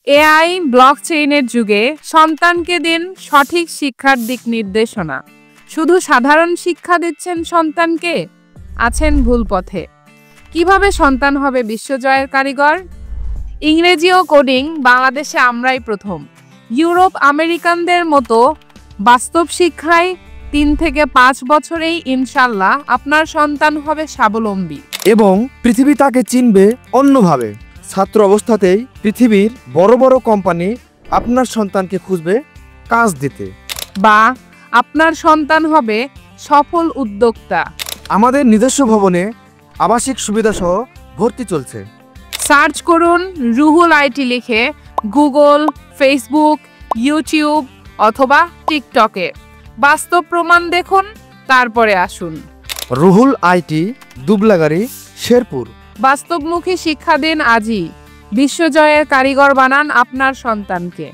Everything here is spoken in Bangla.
এআই ব্লকচেইনের যুগে সন্তানকে দিন সঠিক শিক্ষার দিক নির্দেশনা। শুধু সাধারণ শিক্ষা দিচ্ছেন সন্তানকে, আছেন ভুল পথে। কিভাবে সন্তান হবে বিশ্বজয়ের কারিগর? ইংরেজি ও কোডিং বাংলাদেশে আমরাই প্রথম। ইউরোপ আমেরিকানদের মতো বাস্তব শিক্ষায় 3 থেকে 5 বছরেই ইনশাল্লাহ আপনার সন্তান হবে স্বাবলম্বী এবং পৃথিবী তাকে চিনবে অন্যভাবে। ছাত্র অবস্থাতেই পৃথিবীর বড় বড় কোম্পানি আপনার সন্তানকে খুঁজবে কাজ দিতে। বা আপনার সন্তান হবে সফল উদ্যোক্তা। আমাদের নিজস্ব ভবনে আবাসিক সুবিধা সহ ভর্তি চলছে। সার্চ করুন রুহুল আইটি লিখে গুগল, ফেসবুক, ইউটিউব অথবা টিকটকে। বাস্তব প্রমাণ দেখুন, তারপরে আসুন। রুহুল আইটি, দুবলাগাড়ি, শেরপুর। বাস্তবমুখী শিক্ষা দিন আজই। বিশ্বজয়ের কারিগর বানান আপনার সন্তানকে।